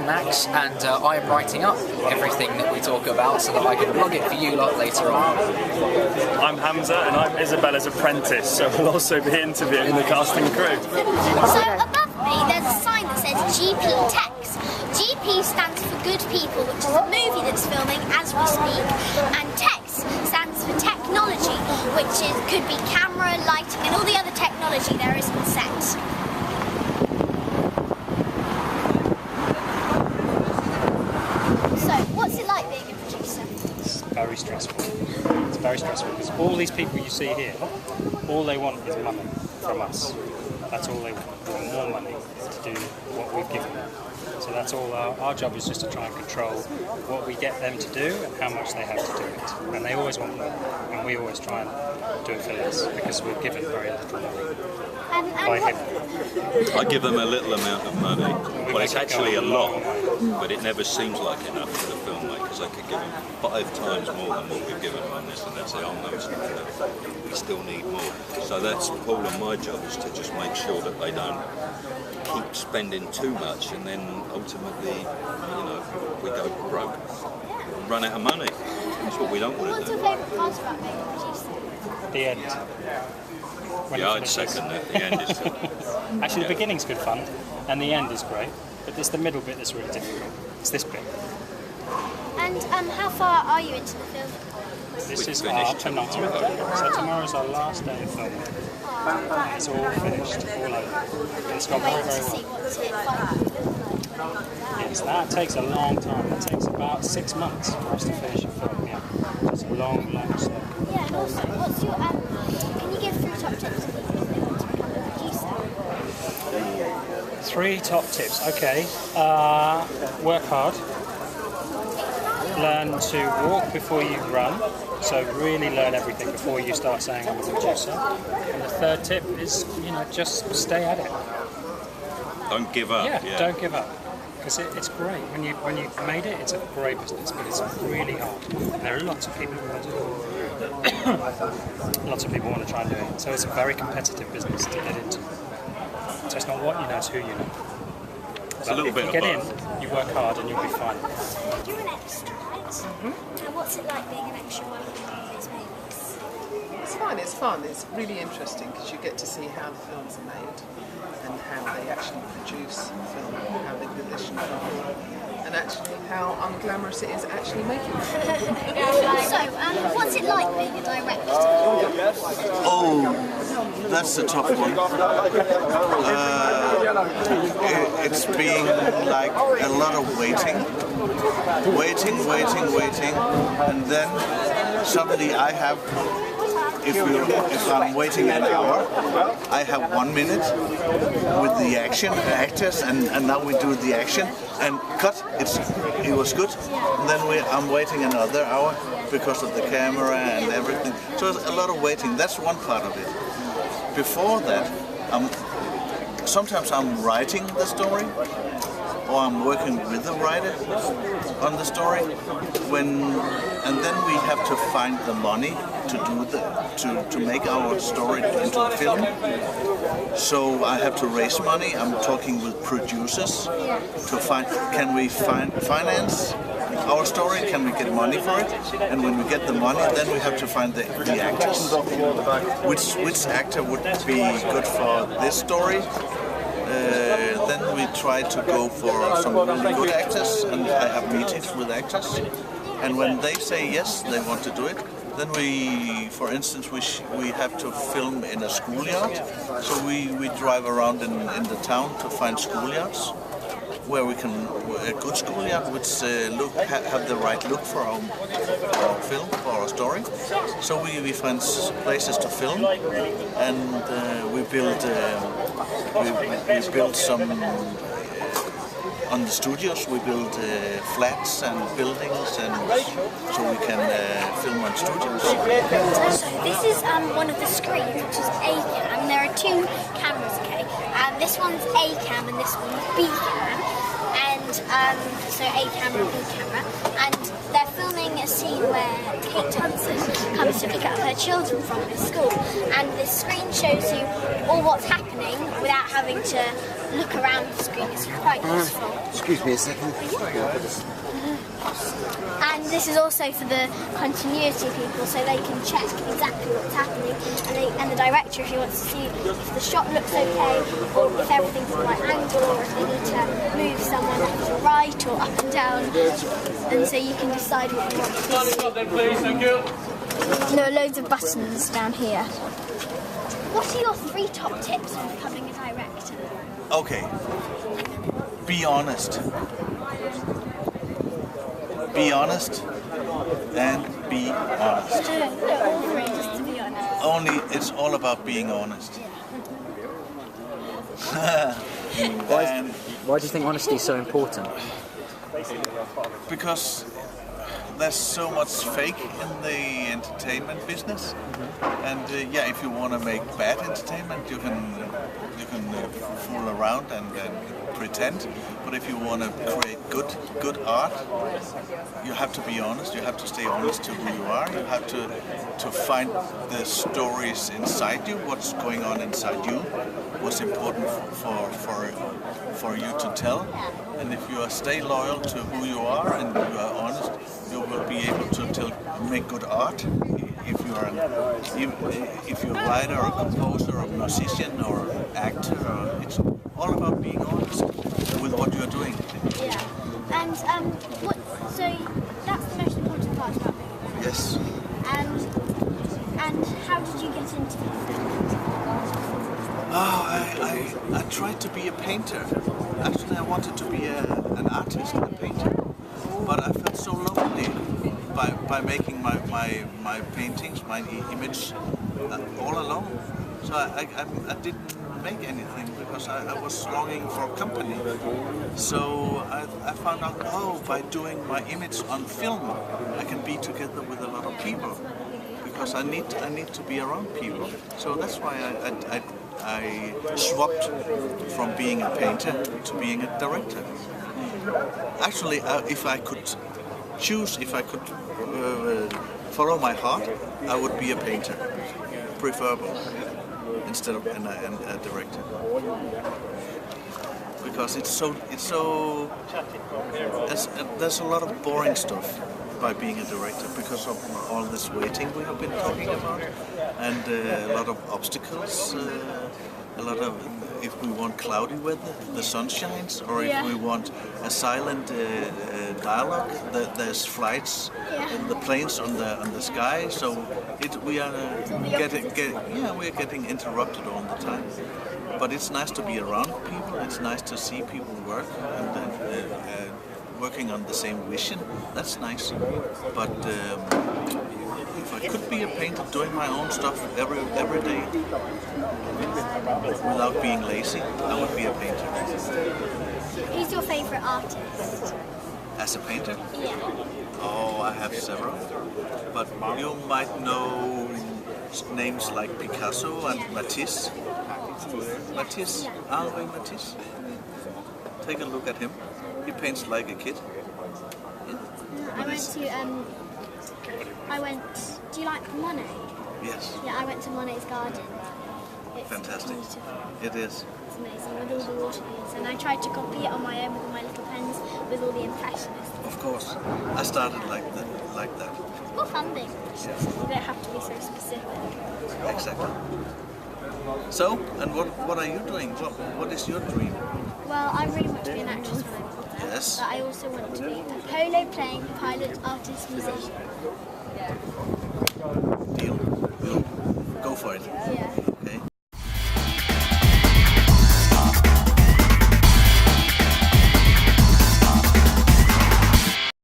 Max, and I'm writing up everything that we talk about so that I can blog it for you lot later on. I'm Hamza, and I'm Isabella's apprentice, so we'll also be interviewing the casting crew. So above me there's a sign that says GP Techs. GP stands for Good People, which is a movie that's filming as we speak, and Techs stands for Technology, which could be camera, lighting, and all the other technology there is on set. So, what's it like being a producer? It's very stressful. It's very stressful because all these people you see here, all they want is money from us. That's all they want. They want more money to do what we've given them. So that's all our job is, just to try and control what we get them to do and how much they have to do it. And they always want more, and we always try and do it for less because we're given very little money by him. I give them a little amount of money. Well, it's actually a lot, but it never seems like enough for the filmmakers. I could give them 5 times more than what we've given them on this, and they'd say, oh no, it's not enough. We still need more. So that's part of my job, is to just make sure that they don't keep spending too much, and then ultimately, we go broke, run out of money. That's what we don't want to do. What's your favourite part about being a producer? The end. Yeah, I'd second that. The end is Actually, the beginning's good fun, and the end is great, but it's the middle bit that's really difficult. It's this bit. And how far are you into the film? This is tonight. So tomorrow's our last day of filming. It's all finished, all over. It's gone very, very well. Yes, that takes a long time. It takes about 6 months for us to finish a film. Yeah, it's a long, long slog. Yeah, and also, what's your can you give 3 top tips for people if they want to become a producer? 3 top tips. Okay, work hard. Learn to walk before you run. So really learn everything before you start saying I'm a producer. And the 3rd tip is, just stay at it. don't give up. Yeah, don't give up. Because it's great. When you made it, it's a great business, but it's really hard. And there are lots of people who want to do it. Lots of people want to try and do it. So it's a very competitive business to get into. So it's not what you know, it's who you know. It's a little bit if you get of both. in, you work hard and you'll be fine. You're an extra, right? And what's it like being an extra working on these movies? It's fun. It's really interesting because you get to see how the films are made and how they actually produce film, how they position film, and actually how unglamorous it is actually making film. So, what's it like being a director? Oh, that's a tough one. It's being like a lot of waiting, and then suddenly I have, if I'm waiting an hour, I have 1 minute with the actors, and now we do the action, and cut, it was good, and then I'm waiting another hour because of the camera and everything, so it's a lot of waiting. That's one part of it. Before that, sometimes I'm writing the story, or I'm working with the writer on the story, and then we have to find the money to make our story into a film. So I have to raise money. I'm talking with producers to find, can we finance our story? Can we get money for it? And when we get the money, then we have to find the actors. Which actor would be good for this story? Then we try to go for some really good actors, and I have meetings with actors. And when they say yes, they want to do it, then we, for instance, we have to film in a schoolyard. So we drive around in the town to find schoolyards where we can, a good schoolyard which have the right look for our film, for our story. So we find places to film, and we build some on the studios. We build flats and buildings, and so we can film on studios. So this is one of the screens, which is A cam. There are 2 cameras, okay? This one's A cam and this one's B cam. And so A camera, B camera, and they're filming a scene where Kate Hudson comes to pick up her children from her school, and the screen shows you all what's happening without having to look around the screen. It's quite useful. Excuse me a second. And this is also for the continuity people, so they can check exactly what's happening, and the director, if he wants to see if the shot looks okay, or if everything's in the right angle, or if they need to move someone left or right or up and down, and so you can decide what you want to see. There are loads of buttons down here. What are your 3 top tips for becoming a director? Okay. Be honest. Be honest and be honest. No, all 3, just to be honest. Only it's all about being honest. Why do you think honesty is so important? Because there's so much fake in the entertainment business, and yeah, if you want to make bad entertainment, you can fool around and pretend. But if you want to create good art, you have to be honest. You have to stay honest to who you are. You have to find the stories inside you, what's going on inside you, what's important for you to tell. And if you stay loyal to who you are and you are honest, you will be able to make good art. If you're a writer or composer or musician or actor, it's all about being honest with what you're doing. Yeah. And so that's the most important part about being a director. Yes. And how did you get into film? I tried to be a painter. Actually, I wanted to be an artist and a painter, but I felt so lonely by making my paintings, my image all alone. So I didn't make anything because I was longing for company. So I found out, by doing my image on film, I can be together with a lot of people because I need to be around people. So that's why I swapped from being a painter to being a director. Actually, if I could choose, if I could follow my heart, I would be a painter, preferable, instead of a director. Because there's a lot of boring stuff by being a director because of all this waiting we have been talking about, and a lot of obstacles, a lot of, if we want cloudy weather, the sun shines, or if we want a silent dialogue, there's flights, and the planes on the sky, so we are getting interrupted all the time. But it's nice to be around people, it's nice to see people work, and working on the same vision, that's nice. But if I could be a painter doing my own stuff every day, without being lazy, I would be a painter. Who's your favourite artist? As a painter? Yeah. Oh, I have several. But you might know names like Picasso and Matisse. Henrik Matisse. Take a look at him. He paints like a kid. Do you like Monet? Yes. Yeah, I went to Monet's garden. It's fantastic. Beautiful. It is. It's amazing with all the watercolors, and I tried to copy it on my own with all my little pens with all the impressionists. Of course. I started like that. More fun things. You don't have to be so specific. Exactly. So, and what are you doing? What is your dream? Well, I really want to be an actress when I'm older. Yes. But I also want to be a polo playing pilot, artist, musician. Deal. We'll go for it. Yeah.